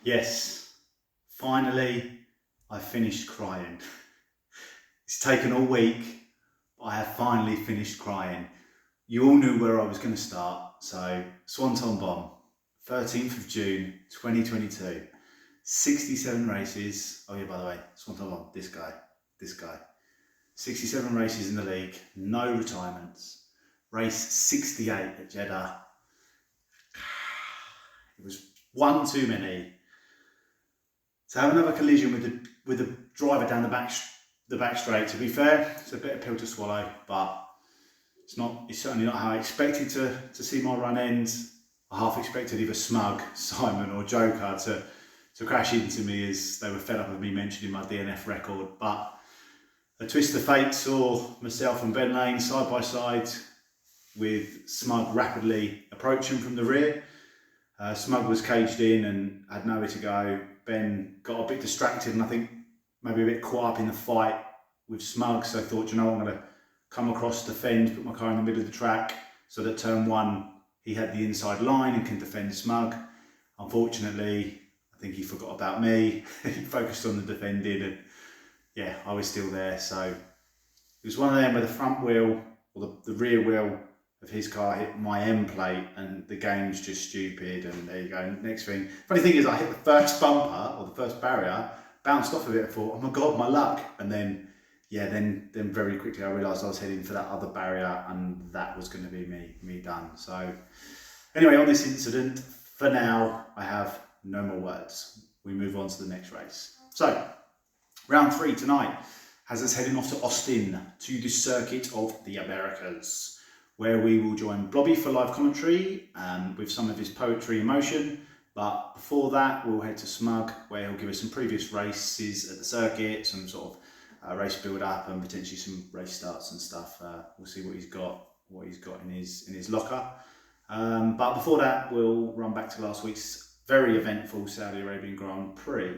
Yes, finally I finished crying. It's taken all week, but I have finally finished crying. You all knew where I was going to start, so Swanton Bomb, 13th of June 2022, 67 races. Oh yeah, by the way, Swanton Bomb, this guy. 67 races in the league, no retirements. Race 68 at Jeddah. It was one too many. To have another collision with the driver down the back straight, to be fair, it's a bit of pill to swallow, but it's certainly not how I expected to see my run end. I half expected either Smug, Simon or Joker to crash into me as they were fed up with me mentioning my DNF record, but a twist of fate saw myself and Ben Lane side by side with Smug rapidly approaching from the rear. Smug was caged in and had nowhere to go. Ben got a bit distracted and I think maybe a bit caught up in the fight with Smug, so I thought, you know, I'm going to come across, defend, put my car in the middle of the track so that turn one he had the inside line and can defend Smug. Unfortunately, I think he forgot about me. He focused on the defending and yeah, I was still there. So it was one of them where the front wheel or the rear wheel of his car hit my end plate and the game's just stupid, and there you go. Next thing, funny thing is I hit the first bumper or the first barrier, bounced off a bit, I thought, oh my god, my luck, and then very quickly I realised I was heading for that other barrier and that was going to be me done. So anyway, on this incident, for now I have no more words. We move on to the next race. So round 3 tonight has us heading off to Austin, to the Circuit of the Americas, where we will join Blobby for live commentary with some of his poetry in motion. But before that, we'll head to Smug, where he'll give us some previous races at the circuit, some sort of race build up and potentially some race starts and stuff. We'll see what he's got in his locker. But before that, we'll run back to last week's very eventful Saudi Arabian Grand Prix,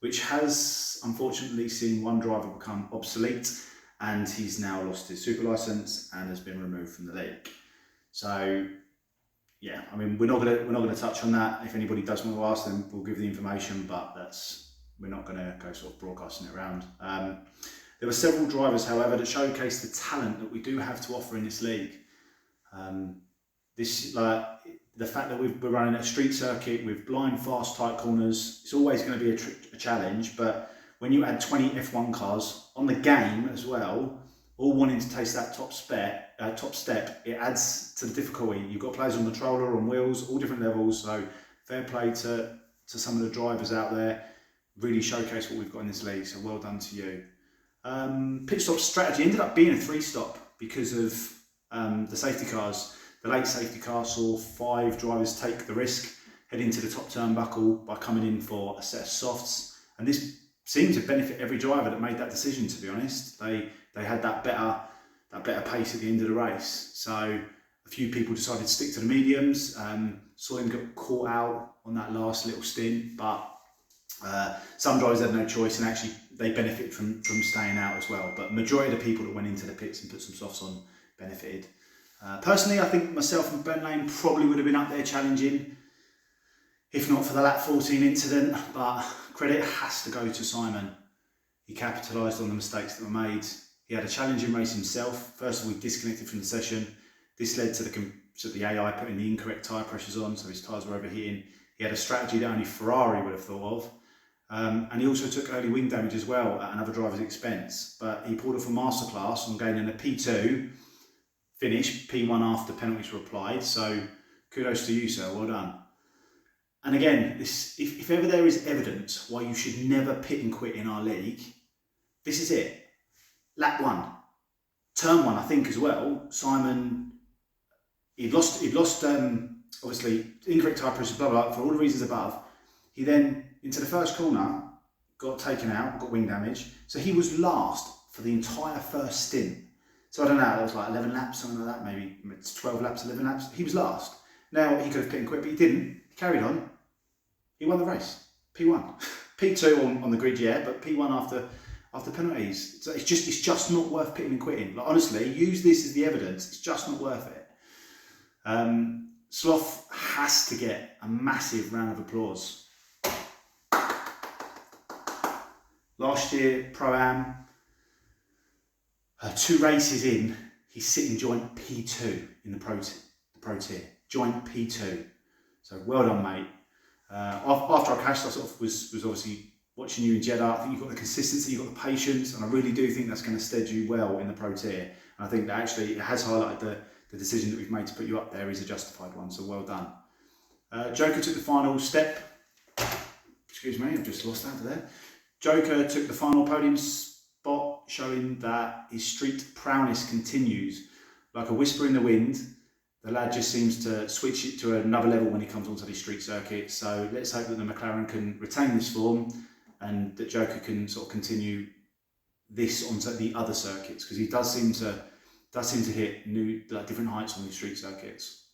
which has unfortunately seen one driver become obsolete, and he's now lost his super license and has been removed from the league. So yeah, I mean, we're not gonna touch on that. If anybody does want to ask, then we'll give the information, but we're not going to go sort of broadcasting it around. There were several drivers, however, that showcased the talent that we do have to offer in this league. The fact that we're running a street circuit with blind, fast, tight corners, it's always going to be a challenge, but when you add 20 F1 cars on the game as well, all wanting to taste that top step, it adds to the difficulty. You've got players on the controller, on wheels, all different levels, so fair play to some of the drivers out there. Really showcase what we've got in this league, so well done to you. Pit stop strategy ended up being a 3-stop because of the safety cars. The late safety car saw 5 drivers take the risk, head into the top turnbuckle by coming in for a set of softs, and this seemed to benefit every driver that made that decision, to be honest. They had that better pace at the end of the race. So a few people decided to stick to the mediums. Saw him get caught out on that last little stint, but some drivers had no choice, and actually they benefited from staying out as well. But majority of the people that went into the pits and put some softs on benefited. Personally, I think myself and Ben Lane probably would have been up there challenging, if not for the lap 14 incident, but credit has to go to Simon. He capitalised on the mistakes that were made. He had a challenging race himself. First of all, he disconnected from the session. This led to the AI putting the incorrect tyre pressures on, so his tyres were overheating. He had a strategy that only Ferrari would have thought of. And he also took early wing damage as well at another driver's expense. But he pulled off a masterclass on gaining a P2 finish, P1 after penalties were applied. So kudos to you, sir. Well done. And again, if ever there is evidence why you should never pit and quit in our league, this is it. Lap 1, turn 1, I think as well. Simon, he'd lost obviously incorrect tyre pressure, blah blah, for all the reasons above. He then into the first corner got taken out, got wing damage, so he was last for the entire first stint. So I don't know, that was like 11 laps, something like that, maybe it's 12 laps, 11 laps. He was last. Now he could have pit and quit, but he didn't. He carried on. He won the race. P1, P2 on the grid, yeah, but P1 after penalties. So it's just not worth pitting and quitting. Like, honestly, use this as the evidence. It's just not worth it. Sloth has to get a massive round of applause. Last year, Pro-Am, 2 races in, he's sitting joint P2 in the Pro Tier. Joint P2. So well done, mate. After I crashed, I sort of was obviously watching you in Jeddah. I think you've got the consistency, you've got the patience, and I really do think that's going to stead you well in the Pro Tier. And I think that actually it has highlighted the decision that we've made to put you up there is a justified one, so well done. Joker took the final step. Excuse me, I've just lost that there. Joker took the final podium spot, showing that his street prowess continues. Like a whisper in the wind, the lad just seems to switch it to another level when he comes onto the street circuit. So let's hope that the McLaren can retain this form and that Joker can sort of continue this onto the other circuits, because he does seem to hit new, different heights on these street circuits.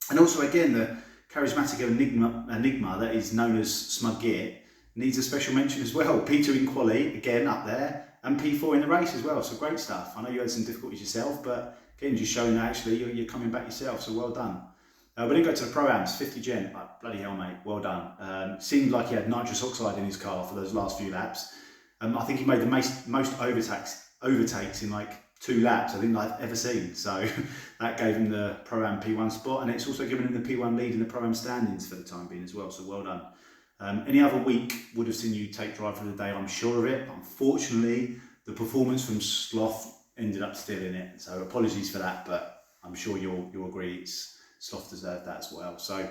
And also, again, the charismatic enigma that is known as Smug Gear needs a special mention as well. P2 in quali, again up there, and P4 in the race as well. So great stuff. I know you had some difficulties yourself, but again, just showing that actually you're coming back yourself. So well done. We then go to the Pro-Ams, 50 Gen. Bloody hell, mate. Well done. Seemed like he had nitrous oxide in his car for those last few laps. I think he made the most overtakes in like 2 laps I think I've ever seen. So that gave him the Pro-Am P1 spot, and it's also given him the P1 lead in the Pro-Am standings for the time being as well. So well done. Any other week would have seen you take drive for the day, I'm sure of it. But unfortunately, the performance from Sloth ended up stealing it. So apologies for that, but I'm sure you'll agree Sloth deserved that as well. So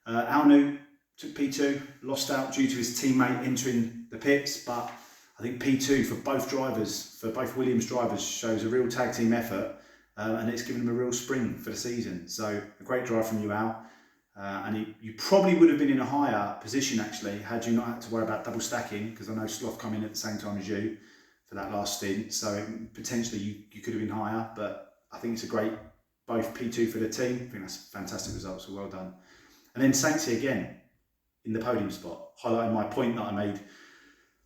Alnu took P2, lost out due to his teammate entering the pits, but I think P2 for both drivers, for both Williams drivers, shows a real tag team effort, and it's given them a real spring for the season. So a great drive from you, Al. And you probably would have been in a higher position actually had you not had to worry about double stacking, because I know Sloth come in at the same time as you for that last stint, so potentially you could have been higher, but I think it's a great both P2 for the team. I think that's a fantastic result, so well done. And then Saintsy again in the podium spot, highlighting my point that I made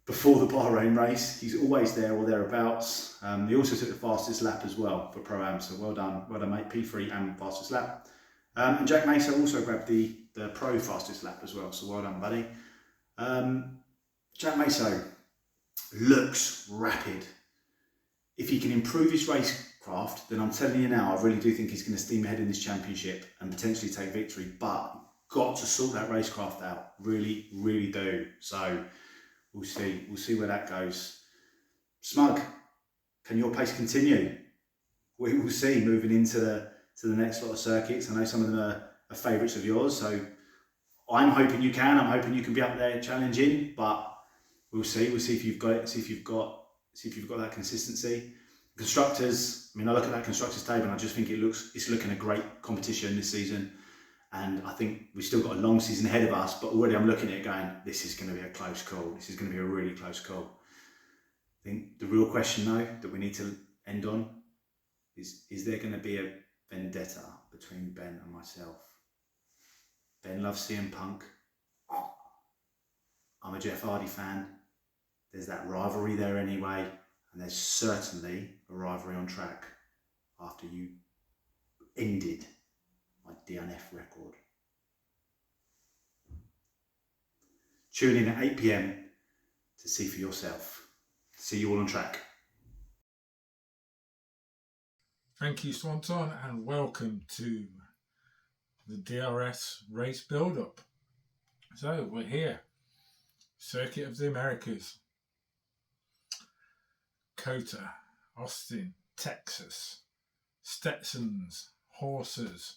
before the Bahrain race. He's always there or thereabouts. He also took the fastest lap as well for Pro-Am, so well done mate, P3 and fastest lap. And Jack Mesa also grabbed the Pro fastest lap as well, so well done, buddy. Jack Mesa looks rapid. If he can improve his racecraft, then I'm telling you now, I really do think he's going to steam ahead in this championship and potentially take victory, but got to sort that racecraft out. Really, really do. So we'll see where that goes. Smug, can your pace continue? We will see moving into the next lot of circuits. I know some of them are favourites of yours, so I'm hoping you can. I'm hoping you can be up there challenging, but we'll see. We'll see if you've got it. See if you've got that consistency. Constructors. I mean, I look at that constructors table and I just think it's looking a great competition this season. And I think we've still got a long season ahead of us, but already I'm looking at it going, this is going to be a close call. This is going to be a really close call. I think the real question though that we need to end on is there going to be a vendetta between Ben and myself? Ben loves CM Punk. I'm a Jeff Hardy fan. There's that rivalry there anyway, and there's certainly a rivalry on track after you ended my DNF record. Tune in at 8 PM to see for yourself. See you all on track. Thank you, Swanton, and welcome to the DRS race build-up. So we're here, Circuit of the Americas, COTA, Austin, Texas, Stetsons, horses,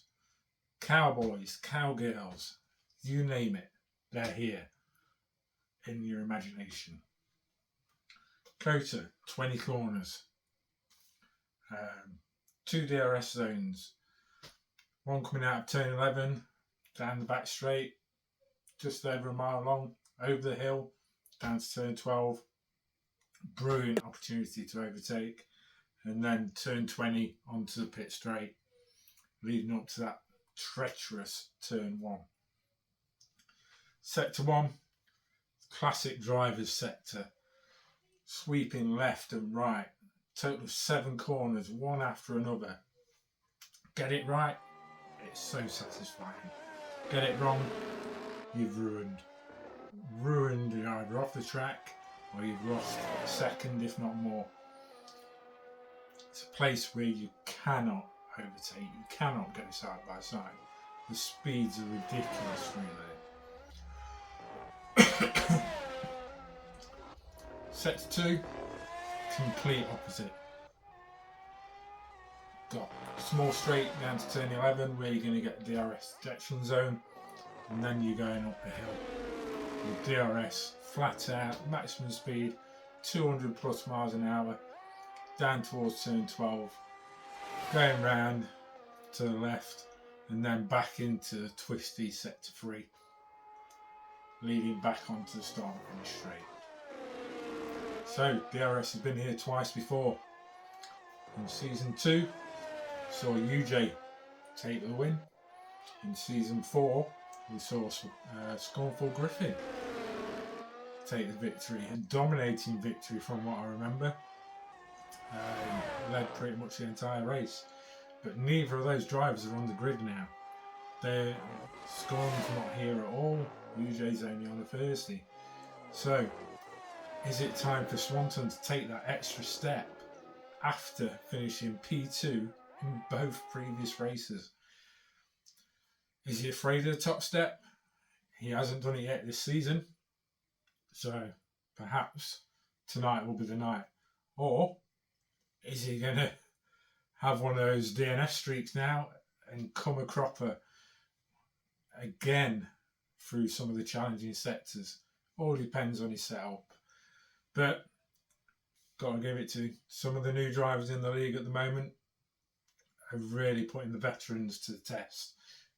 cowboys, cowgirls, you name it, they're here in your imagination. COTA, 20 corners, 2 DRS zones, one coming out of turn 11, down the back straight, just over a mile long, over the hill, down to turn 12, brilliant opportunity to overtake, and then turn 20 onto the pit straight, leading up to that treacherous turn 1. Sector 1, classic driver's sector, sweeping left and right, total of 7 corners, one after another. Get it right, it's so satisfying. Get it wrong, you've ruined. Ruined, you're either off the track or you've lost a second, if not more. It's a place where you cannot overtake, you cannot go side by side. The speeds are ridiculous through there. Sector 2, complete opposite. Got small straight down to turn 11 where you're going to get the DRS ejection zone, and then you're going up the hill with DRS flat out, maximum speed 200 plus miles an hour down towards turn 12, going round to the left and then back into twisty sector 3, leading back onto the start and finish straight. So DRS has been here twice before. In season 2 saw UJ take the win. In season 4 we saw Scornful Griffin take the victory, a dominating victory from what I remember. Led pretty much the entire race, but neither of those drivers are on the grid now. Scorn's not here at all. UJ's only on a Thursday. So is it time for Swanton to take that extra step after finishing P2 in both previous races? Is he afraid of the top step? He hasn't done it yet this season, so perhaps tonight will be the night. Or is he going to have one of those DNF streaks now and come a cropper again through some of the challenging sectors? All depends on his setup. But got to give it to some of the new drivers in the league at the moment are really putting the veterans to the test,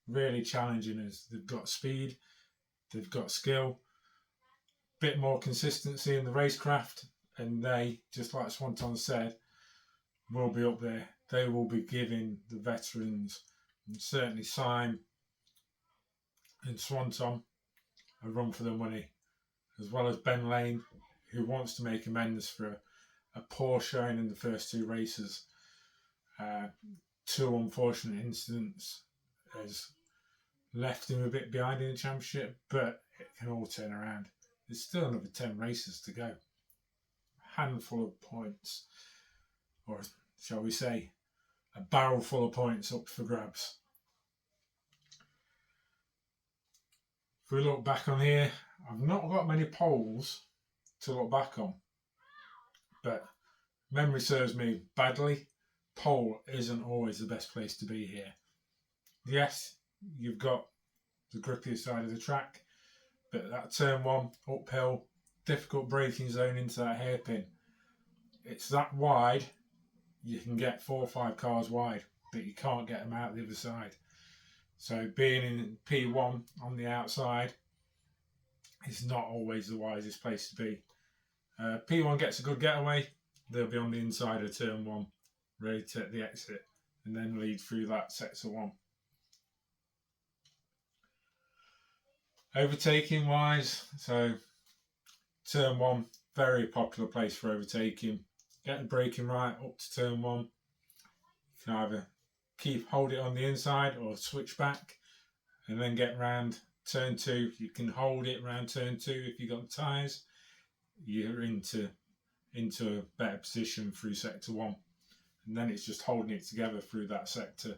really challenging us. They've got speed, they've got skill, bit more consistency in the racecraft, and they, just like Swanton said, will be up there. They will be giving the veterans, and certainly Syme and Swanton, a run for the money, as well as Ben Lane, who wants to make amends for a poor showing in the first 2 races. 2 unfortunate incidents has left him a bit behind in the championship, but it can all turn around. There's still another 10 races to go. A handful of points, or shall we say, a barrel full of points up for grabs. If we look back on here, I've not got many polls to look back on, but memory serves me badly. Pole isn't always the best place to be here. Yes, you've got the grippier side of the track, but that turn 1 uphill, difficult braking zone into that hairpin, it's that wide. You can get 4 or 5 cars wide, but you can't get them out the other side. So being in P1 on the outside is not always the wisest place to be. P1 gets a good getaway. They'll be on the inside of turn 1, ready to take the exit, and then lead through that sector 1. Overtaking wise, so turn 1, very popular place for overtaking. Get the braking right up to turn 1. You can either hold it on the inside or switch back and then get round turn 2. You can hold it round turn 2 if you've got the tyres. You're into a better position through sector 1, and then it's just holding it together through that sector.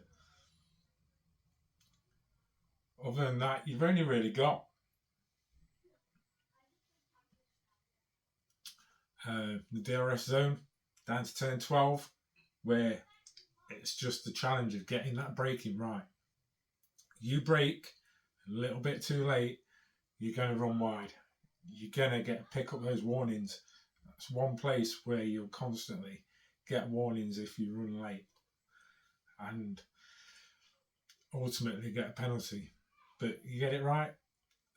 Other than that, you've only really got the DRS zone down to turn 12, where it's just the challenge of getting that braking right. You brake a little bit too late, you're going to run wide. You're going to pick up those warnings. That's one place where you'll constantly get warnings if you run late, and ultimately get a penalty. But you get it right,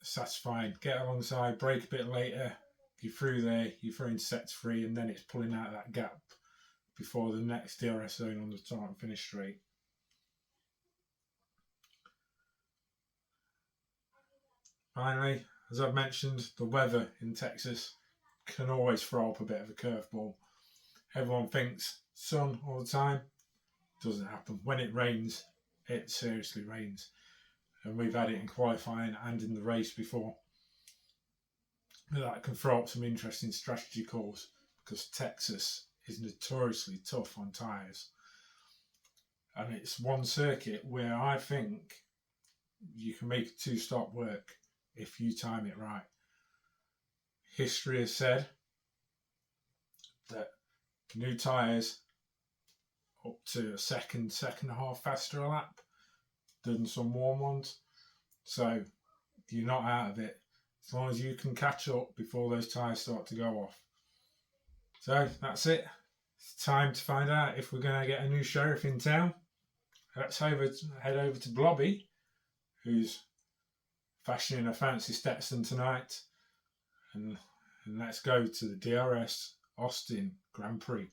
satisfying. Get alongside, brake a bit later, you're through there, you're through into sector 3, and then it's pulling out that gap before the next DRS zone on the start and finish straight. Finally, as I've mentioned, the weather in Texas can always throw up a bit of a curveball. Everyone thinks sun all the time. Doesn't happen. When it rains, it seriously rains. And we've had it in qualifying and in the race before. that can throw up some interesting strategy calls, because Texas is notoriously tough on tyres. And it's one circuit where I think you can make a two-stop work if you time it right. History has said that new tyres up to a second and a half faster a lap than some warm ones. So you're not out of it as long as you can catch up before those tyres start to go off. So that's it. It's time to find out if we're going to get a new sheriff in town. Let's head over to Blobby, who's fashioning a fancy Stetson tonight, and let's go to the DRS Austin Grand Prix.